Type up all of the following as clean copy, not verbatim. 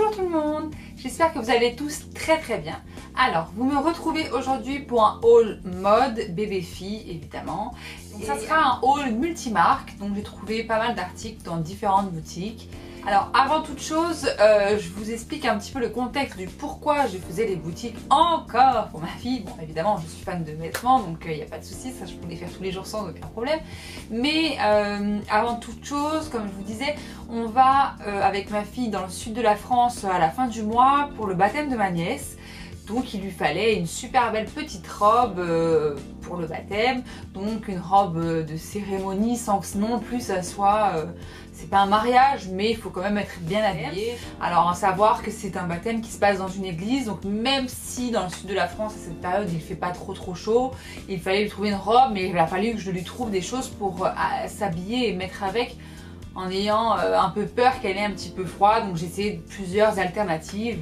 Bonjour tout le monde, j'espère que vous allez tous très bien. Alors, vous me retrouvez aujourd'hui pour un haul mode bébé-fille évidemment. Donc, ça sera un haul multimarque, donc j'ai trouvé pas mal d'articles dans différentes boutiques. Alors avant toute chose, je vous explique un petit peu le contexte du pourquoi je faisais les boutiques encore pour ma fille. Bon évidemment je suis fan de vêtements donc il n'y a pas de souci, ça je peux les faire tous les jours sans aucun problème. Mais avant toute chose, comme je vous disais, on va avec ma fille dans le sud de la France à la fin du mois pour le baptême de ma nièce. Donc il lui fallait une super belle petite robe pour le baptême, donc une robe de cérémonie sans que non plus ça soit, c'est pas un mariage mais il faut quand même être bien habillé. Alors à savoir que c'est un baptême qui se passe dans une église, donc même si dans le sud de la France à cette période il fait pas trop chaud, il fallait lui trouver une robe, mais il a fallu que je lui trouve des choses pour s'habiller et mettre avec, en ayant un peu peur qu'elle ait un petit peu froid. Donc j'ai essayé plusieurs alternatives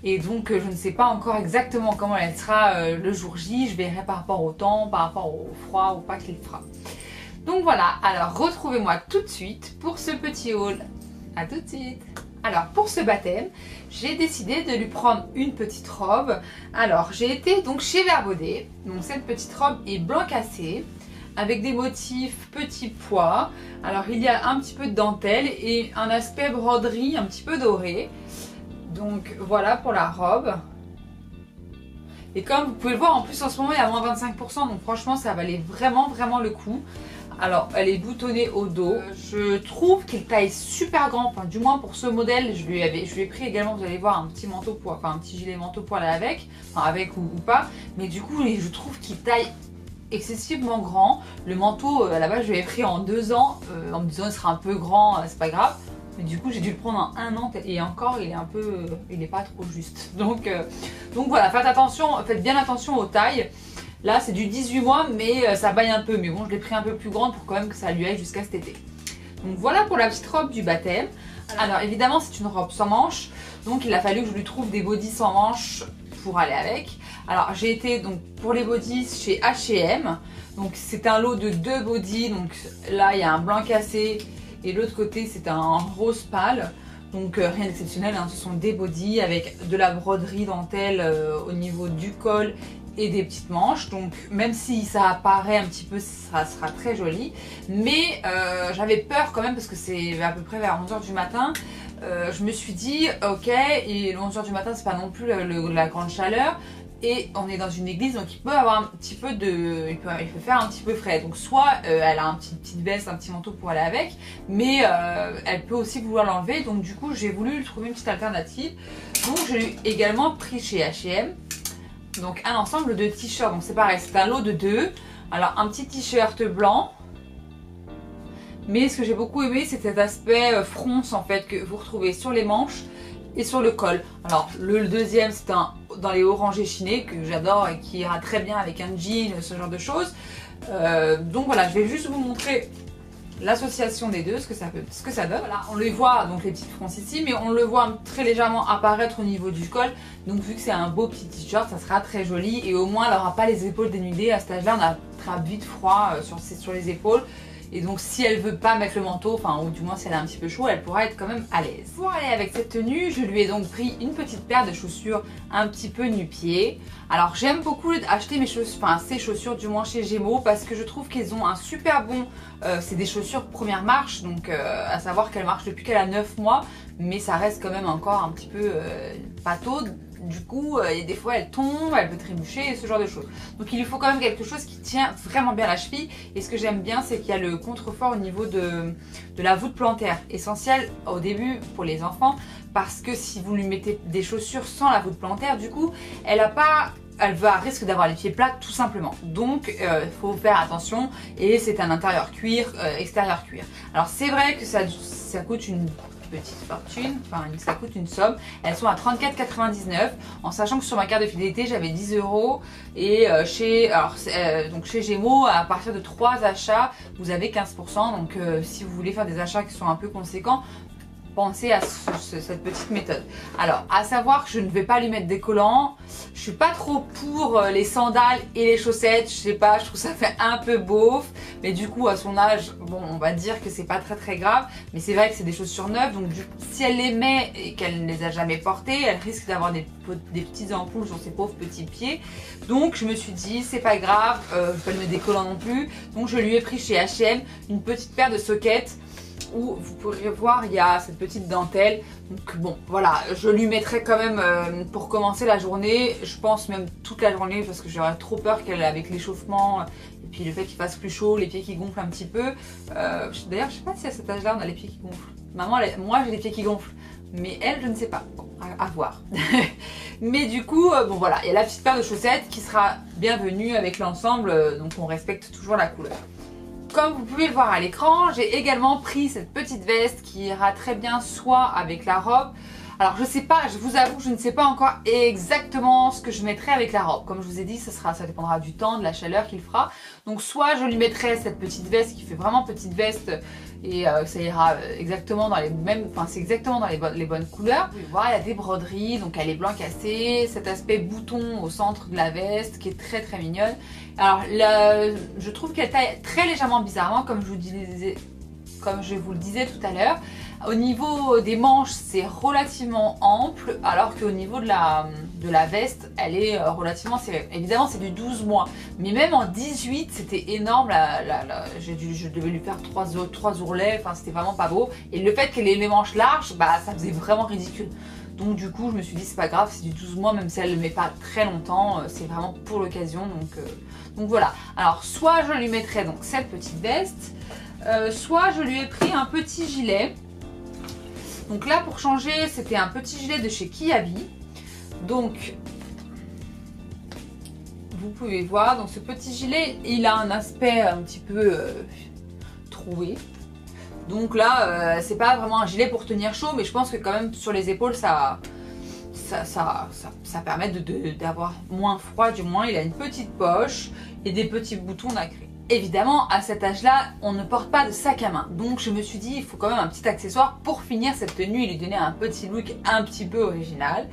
et donc je ne sais pas encore exactement comment elle sera le jour J. Je verrai par rapport au temps, par rapport au froid ou pas qu'il fera. Donc voilà, alors retrouvez-moi tout de suite pour ce petit haul. A tout de suite. Alors pour ce baptême, j'ai décidé de lui prendre une petite robe. Alors j'ai été donc chez Verbaudet. Donc cette petite robe est blanc cassé, avec des motifs petits pois. Alors il y a un petit peu de dentelle et un aspect broderie un petit peu doré. Donc voilà pour la robe. Et comme vous pouvez le voir, en plus en ce moment il y a moins 25%, donc franchement ça valait vraiment le coup. Alors elle est boutonnée au dos. Je trouve qu'il taille super grand, enfin du moins pour ce modèle, je lui ai pris également, vous allez voir, un petit manteau pois, enfin un petit gilet manteau poil avec, enfin avec ou pas. Mais du coup je trouve qu'il taille excessivement grand. Le manteau à la base je l'avais pris en 2 ans en me disant il sera un peu grand, c'est pas grave, mais du coup j'ai dû le prendre en 1 an et encore il est un peu, il est pas trop juste. Donc voilà, faites attention, faites bien attention aux tailles. Là c'est du 18 mois mais ça baille un peu, mais bon je l'ai pris un peu plus grande pour quand même que ça lui aille jusqu'à cet été. Donc voilà pour la petite robe du baptême. Alors évidemment c'est une robe sans manches, donc il a fallu que je lui trouve des bodys sans manches pour aller avec. Alors j'ai été donc pour les bodys chez H&M, donc c'est un lot de 2 bodys, donc là il y a un blanc cassé et l'autre côté c'est un rose pâle, donc rien d'exceptionnel, hein, ce sont des bodys avec de la broderie dentelle au niveau du col et des petites manches, donc même si ça apparaît un petit peu ça sera très joli, mais j'avais peur quand même parce que c'est à peu près vers 11 h du matin. Je me suis dit ok, et 11 h du matin c'est pas non plus la grande chaleur et on est dans une église donc il peut avoir un petit peu de, il peut faire un petit peu frais, donc soit elle a une petite veste, un petit manteau pour aller avec, mais elle peut aussi vouloir l'enlever, donc du coup j'ai voulu lui trouver une petite alternative. Donc j'ai également pris chez H&M donc un ensemble de t-shirts, donc c'est pareil, c'est un lot de 2. Alors un petit t-shirt blanc, mais ce que j'ai beaucoup aimé c'est cet aspect fronce en fait que vous retrouvez sur les manches et sur le col. Alors le deuxième c'est un dans les orangés chinés que j'adore et qui ira très bien avec un jean, ce genre de choses. Donc voilà, je vais juste vous montrer l'association des deux, ce que ça donne. Voilà, on les voit, donc les petites fronces ici, mais on le voit très légèrement apparaître au niveau du col. Donc vu que c'est un beau petit t-shirt, ça sera très joli et au moins elle n'aura pas les épaules dénudées. À cet âge-là, on attrape vite froid sur les épaules. Et donc si elle veut pas mettre le manteau, enfin ou du moins si elle a un petit peu chaud, elle pourra être quand même à l'aise. Pour aller avec cette tenue, je lui ai donc pris une petite paire de chaussures un petit peu nu-pied. Alors j'aime beaucoup acheter mes chaussures, enfin ces chaussures du moins chez Gémeaux, parce que je trouve qu'elles ont un super bon, c'est des chaussures première marche, donc à savoir qu'elles marchent depuis qu'elle a 9 mois, mais ça reste quand même encore un petit peu pâteau. Du coup, et des fois elle tombe, elle peut trébucher et ce genre de choses. Donc il lui faut quand même quelque chose qui tient vraiment bien la cheville. Et ce que j'aime bien, c'est qu'il y a le contrefort au niveau de la voûte plantaire. Essentiel au début pour les enfants, parce que si vous lui mettez des chaussures sans la voûte plantaire, du coup, elle risque d'avoir les pieds plats tout simplement. Donc il faut faire attention, et c'est un intérieur cuir, extérieur cuir. Alors c'est vrai que ça coûte une petite fortune, enfin ça coûte une somme. Elles sont à 34,99 en sachant que sur ma carte de fidélité j'avais 10 € et donc chez Gémeaux à partir de 3 achats vous avez 15%, donc si vous voulez faire des achats qui sont un peu conséquents, pensé à cette petite méthode. Alors, à savoir que je ne vais pas lui mettre des collants. Je suis pas trop pour les sandales et les chaussettes. Je sais pas, je trouve ça fait un peu beauf. Mais du coup, à son âge, bon, on va dire que c'est pas très grave. Mais c'est vrai que c'est des chaussures neuves. Donc, si elle les met et qu'elle ne les a jamais portées, elle risque d'avoir des petites ampoules sur ses pauvres petits pieds. Donc, je me suis dit, c'est pas grave, je vais pas lui mettre des collants non plus. Donc, je lui ai pris chez H&M une petite paire de sockets où vous pourrez voir, il y a cette petite dentelle. Donc bon, voilà, je lui mettrai quand même pour commencer la journée, je pense même toute la journée parce que j'aurais trop peur qu'elle, avec l'échauffement et puis le fait qu'il fasse plus chaud, les pieds qui gonflent un petit peu. D'ailleurs, je sais pas si à cet âge-là on a les pieds qui gonflent. Maman, moi j'ai les pieds qui gonflent, mais elle, je ne sais pas. Bon, à voir. Mais du coup, bon voilà, il y a la petite paire de chaussettes qui sera bienvenue avec l'ensemble, donc on respecte toujours la couleur. Comme vous pouvez le voir à l'écran, j'ai également pris cette petite veste qui ira très bien soit avec la robe. Alors je sais pas, je vous avoue, je ne sais pas encore exactement ce que je mettrai avec la robe. Comme je vous ai dit, ça dépendra du temps, de la chaleur qu'il fera. Donc soit je lui mettrai cette petite veste qui fait vraiment petite veste et ça ira exactement dans les mêmes, enfin c'est exactement dans les bonnes couleurs. Vous pouvez voir, il y a des broderies, donc elle est blanc cassé, cet aspect bouton au centre de la veste qui est très mignonne. Alors je trouve qu'elle taille très légèrement bizarrement, comme je vous le disais tout à l'heure. Au niveau des manches, c'est relativement ample, alors qu'au niveau de la veste, elle est relativement serrée. Évidemment, c'est du 12 mois, mais même en 18, c'était énorme. Je devais lui faire 3 ourlets, enfin, c'était vraiment pas beau. Et le fait qu'elle ait les manches larges, bah, ça faisait vraiment ridicule. Donc du coup, je me suis dit, c'est pas grave, c'est du 12 mois, même si elle ne le met pas très longtemps, c'est vraiment pour l'occasion. Donc voilà. Alors, soit je lui mettrai donc cette petite veste, soit je lui ai pris un petit gilet. Donc là, pour changer, c'était un petit gilet de chez Kiabi. Donc, vous pouvez voir, donc ce petit gilet, il a un aspect un petit peu troué. Donc là, c'est pas vraiment un gilet pour tenir chaud, mais je pense que quand même sur les épaules, ça permet d'avoir moins froid. Du moins, il a une petite poche et des petits boutons nacrés. Évidemment, à cet âge-là, on ne porte pas de sac à main. Donc je me suis dit, il faut quand même un petit accessoire pour finir cette tenue et lui donner un petit look un petit peu original.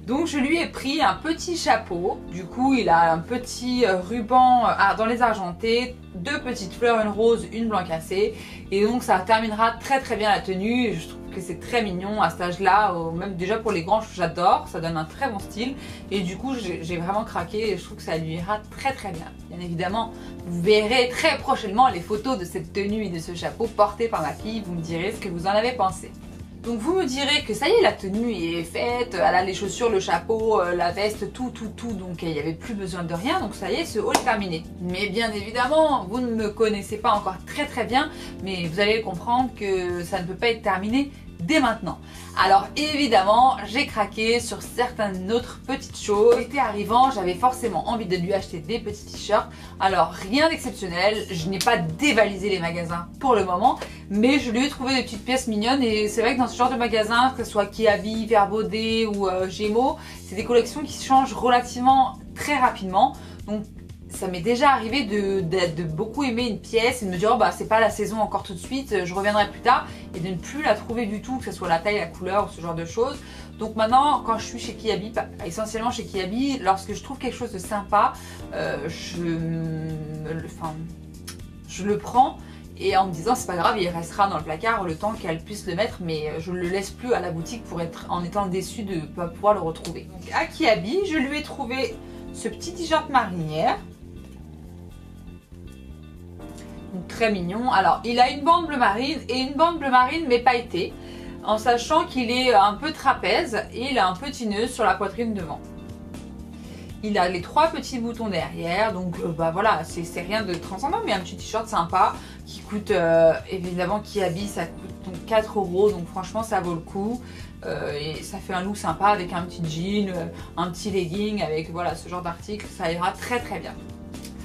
Donc je lui ai pris un petit chapeau. Du coup, il a un petit ruban dans les argentés, 2 petites fleurs, une rose, une blanc cassé. Et donc ça terminera très bien la tenue. Je trouve que c'est très mignon à cet âge-là. Même déjà pour les grands, j'adore. Ça donne un très bon style. Et du coup, j'ai vraiment craqué et je trouve que ça lui ira très bien. Bien évidemment, vous verrez très prochainement les photos de cette tenue et de ce chapeau porté par ma fille. Vous me direz ce que vous en avez pensé. Donc vous me direz que ça y est, la tenue est faite, elle a les chaussures, le chapeau, la veste, tout, donc il n'y avait plus besoin de rien, donc ça y est, ce haul est terminé. Mais bien évidemment, vous ne me connaissez pas encore très bien, mais vous allez comprendre que ça ne peut pas être terminé dès maintenant. Alors évidemment, j'ai craqué sur certaines autres petites choses. L'été arrivant, j'avais forcément envie de lui acheter des petits t-shirts. Alors rien d'exceptionnel, je n'ai pas dévalisé les magasins pour le moment, mais je lui ai trouvé des petites pièces mignonnes et c'est vrai que dans ce genre de magasin, que ce soit Kiabi, Verbaudet ou Gémeaux, c'est des collections qui changent relativement très rapidement. Donc ça m'est déjà arrivé de beaucoup aimer une pièce et de me dire oh bah c'est pas la saison encore tout de suite, je reviendrai plus tard, et de ne plus la trouver du tout, que ce soit la taille, la couleur ou ce genre de choses. Donc maintenant, quand je suis chez Kiabi, essentiellement chez Kiabi, lorsque je trouve quelque chose de sympa, je le prends, et en me disant c'est pas grave, il restera dans le placard le temps qu'elle puisse le mettre, mais je ne le laisse plus à la boutique en étant déçue de ne pas pouvoir le retrouver. Donc à Kiabi, je lui ai trouvé ce petit t-shirt marinière. Donc, très mignon. Alors il a une bande bleu marine et une bande bleu marine mais pailletée, en sachant qu'il est un peu trapèze et il a un petit nœud sur la poitrine devant. Il a les 3 petits boutons derrière, donc bah voilà, c'est rien de transcendant, mais un petit t-shirt sympa qui coûte évidemment Kiabi, ça coûte donc 4 €, donc franchement ça vaut le coup. Et ça fait un look sympa avec un petit jean, un petit legging, avec voilà ce genre d'article, ça ira très bien.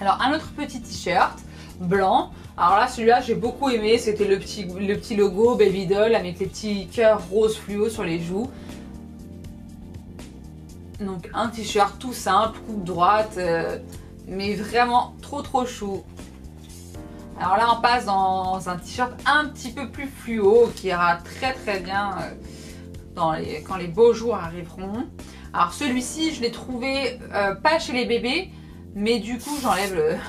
Alors un autre petit t-shirt blanc, alors là celui-là j'ai beaucoup aimé, c'était le petit logo Baby Doll avec les petits cœurs rose fluo sur les joues. Donc un t-shirt tout simple, coupe droite, mais vraiment trop chou. Alors là on passe dans un t-shirt un petit peu plus fluo qui ira très bien quand les beaux jours arriveront. Alors celui-ci je l'ai trouvé pas chez les bébés, mais du coup j'enlève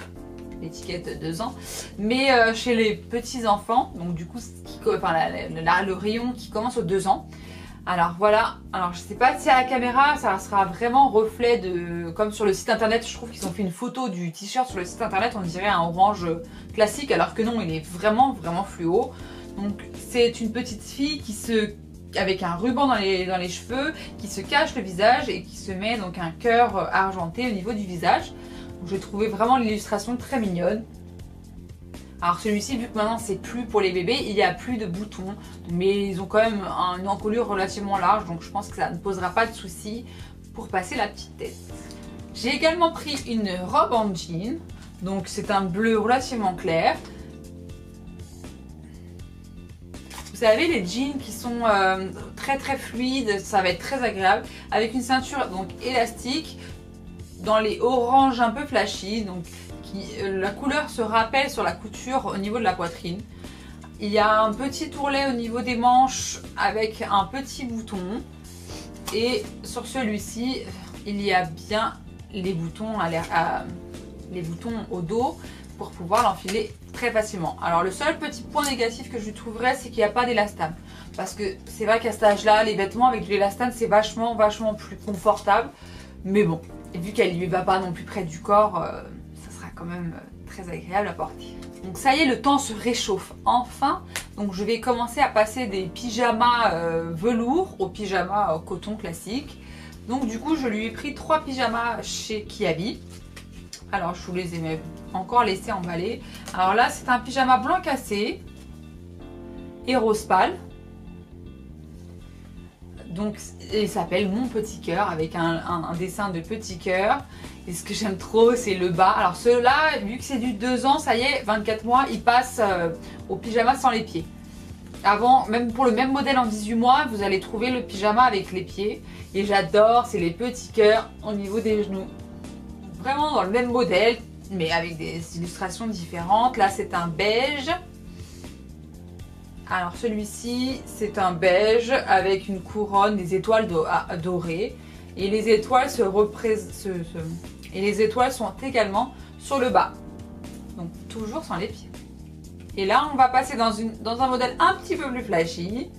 l'étiquette de 2 ans, mais chez les petits enfants, donc du coup le rayon qui commence aux 2 ans. Alors voilà, alors je sais pas si à la caméra ça sera vraiment reflet de, comme sur le site internet, je trouve qu'ils ont fait une photo du t-shirt sur le site internet, on dirait un orange classique, alors que non, il est vraiment fluo. Donc c'est une petite fille avec un ruban dans les cheveux, qui se cache le visage et qui se met donc un cœur argenté au niveau du visage. J'ai trouvé vraiment l'illustration très mignonne. Alors celui-ci, vu que maintenant c'est plus pour les bébés, il n'y a plus de boutons, mais ils ont quand même une encolure relativement large, donc je pense que ça ne posera pas de soucis pour passer la petite tête. J'ai également pris une robe en jean, donc c'est un bleu relativement clair. Vous savez, les jeans qui sont très fluides, ça va être très agréable, avec une ceinture donc élastique, dans les oranges un peu flashy, donc la couleur se rappelle sur la couture au niveau de la poitrine. Il y a un petit ourlet au niveau des manches avec un petit bouton, et sur celui-ci il y a bien les boutons au dos pour pouvoir l'enfiler très facilement. Alors le seul petit point négatif que je trouverais, c'est qu'il n'y a pas d'élastane, parce que c'est vrai qu'à cet âge là les vêtements avec de l'élastane c'est vachement plus confortable, mais bon, vu qu'elle ne va pas non plus près du corps, quand même très agréable à porter. Donc ça y est, le temps se réchauffe enfin. Donc je vais commencer à passer des pyjamas velours aux pyjamas coton classique. Donc du coup je lui ai pris 3 pyjamas chez Kiabi. Alors je vous les ai encore laissés emballer. Alors là c'est un pyjama blanc cassé et rose pâle. Donc il s'appelle Mon Petit Cœur, avec un dessin de petit cœur. Et ce que j'aime trop, c'est le bas. Alors ceux-là, vu que c'est du 2 ans, ça y est, 24 mois, ils passent au pyjama sans les pieds. Avant, même pour le même modèle en 18 mois, vous allez trouver le pyjama avec les pieds. Et j'adore, c'est les petits cœurs au niveau des genoux. Vraiment dans le même modèle, mais avec des illustrations différentes. Là, c'est un beige. Alors celui-ci, c'est un beige avec une couronne, des étoiles dorées. Et les étoiles sont également sur le bas. Donc toujours sans les pieds. Et là, on va passer dans un modèle un petit peu plus flashy.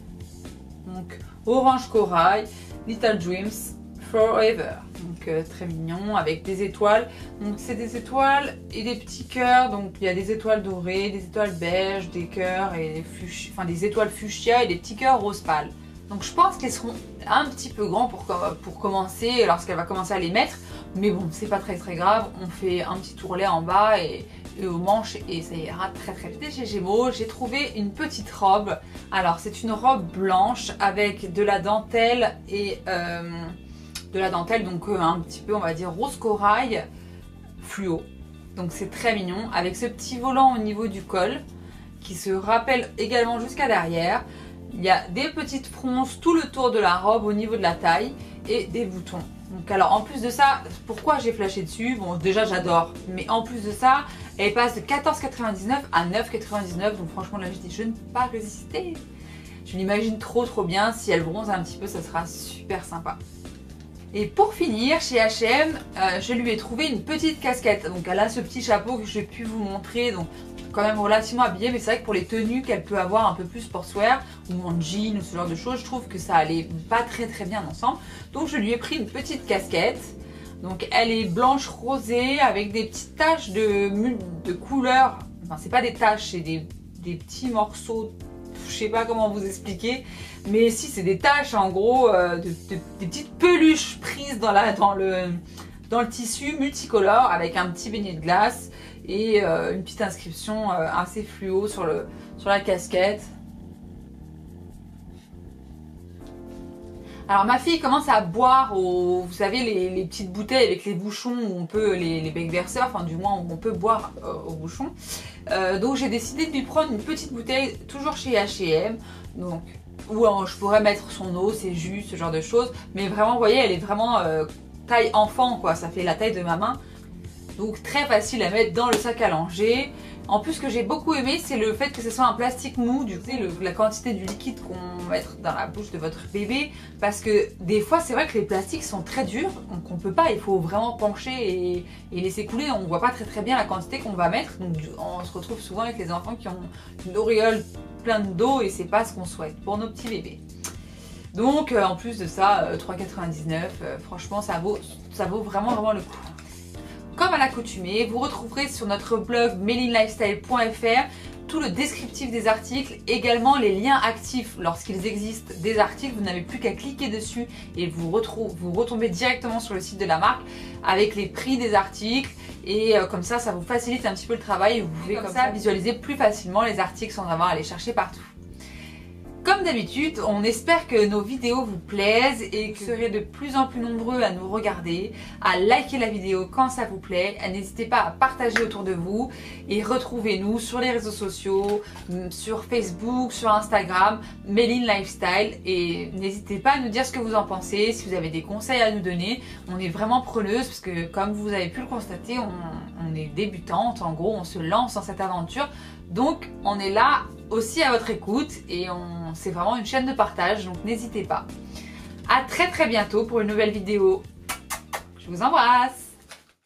Donc orange corail, Little Dreams Forever. Donc très mignon avec des étoiles. Donc c'est des étoiles et des petits cœurs. Donc il y a des étoiles dorées, des étoiles beige, des cœurs et des étoiles fuchsia et des petits cœurs rose pâle. Donc je pense qu'ils seront un petit peu grands pour commencer, lorsqu'elle va commencer à les mettre. Mais bon, c'est pas très grave. On fait un petit ourlet en bas et aux manches et ça ira très vite. Chez Gémeaux, j'ai trouvé une petite robe. Alors c'est une robe blanche avec de la dentelle et donc un petit peu, on va dire, rose corail fluo. Donc c'est très mignon, avec ce petit volant au niveau du col qui se rappelle également jusqu'à derrière. Il y a des petites fronces tout le tour de la robe au niveau de la taille et des boutons. Donc alors en plus de ça, pourquoi j'ai flashé dessus? Bon, déjà j'adore, mais en plus de ça, elle passe de 14,99 à 9,99. Donc franchement là je dis, je ne peux pas résister. Je l'imagine trop bien. Si elle bronze un petit peu, ça sera super sympa. Et pour finir, chez H&M, je lui ai trouvé une petite casquette. Donc elle a ce petit chapeau que j'ai pu vous montrer, donc quand même relativement habillée, mais c'est vrai que pour les tenues qu'elle peut avoir un peu plus sportswear ou en jean ou ce genre de choses, je trouve que ça allait pas très bien ensemble. Donc je lui ai pris une petite casquette. Donc elle est blanche rosée avec des petites taches de couleurs. Enfin c'est pas des taches, c'est des petits morceaux. Je sais pas comment vous expliquer, mais si c'est des taches en gros, des petites peluches prises dans le tissu multicolore avec un petit beignet de glace et une petite inscription assez fluo sur la casquette. Alors ma fille commence à boire vous savez les petites bouteilles avec les bouchons où on peut, les becs verseurs, enfin du moins où on peut boire au bouchon. Donc j'ai décidé de lui prendre une petite bouteille, toujours chez H&M, donc où je pourrais mettre son eau, ses jus, ce genre de choses. Mais vraiment, vous voyez, elle est vraiment taille enfant, quoi. Ça fait la taille de ma main. Donc très facile à mettre dans le sac à langer. En plus, ce que j'ai beaucoup aimé, c'est le fait que ce soit un plastique mou, du coup, la quantité du liquide qu'on va mettre dans la bouche de votre bébé. Parce que des fois, c'est vrai que les plastiques sont très durs, donc on peut pas, il faut vraiment pencher et laisser couler. On voit pas très bien la quantité qu'on va mettre, donc on se retrouve souvent avec les enfants qui ont une auréole pleine d'eau et c'est pas ce qu'on souhaite pour nos petits bébés. Donc en plus de ça, 3,99 €, franchement ça vaut vraiment le coup. Comme à l'accoutumée, vous retrouverez sur notre blog melinelifestyle.fr tout le descriptif des articles, également les liens actifs lorsqu'ils existent des articles. Vous n'avez plus qu'à cliquer dessus et vous retombez directement sur le site de la marque avec les prix des articles et comme ça, ça vous facilite un petit peu le travail et vous pouvez comme ça visualiser plus facilement les articles sans avoir à les chercher partout. Comme d'habitude, on espère que nos vidéos vous plaisent et que vous serez de plus en plus nombreux à nous regarder, à liker la vidéo quand ça vous plaît. N'hésitez pas à partager autour de vous et retrouvez-nous sur les réseaux sociaux, sur Facebook, sur Instagram, Meline Lifestyle. Et n'hésitez pas à nous dire ce que vous en pensez, si vous avez des conseils à nous donner. On est vraiment preneuse parce que comme vous avez pu le constater, on est débutante, en gros on se lance dans cette aventure. Donc on est là aussi à votre écoute et c'est vraiment une chaîne de partage, donc n'hésitez pas. À très bientôt pour une nouvelle vidéo. Je vous embrasse!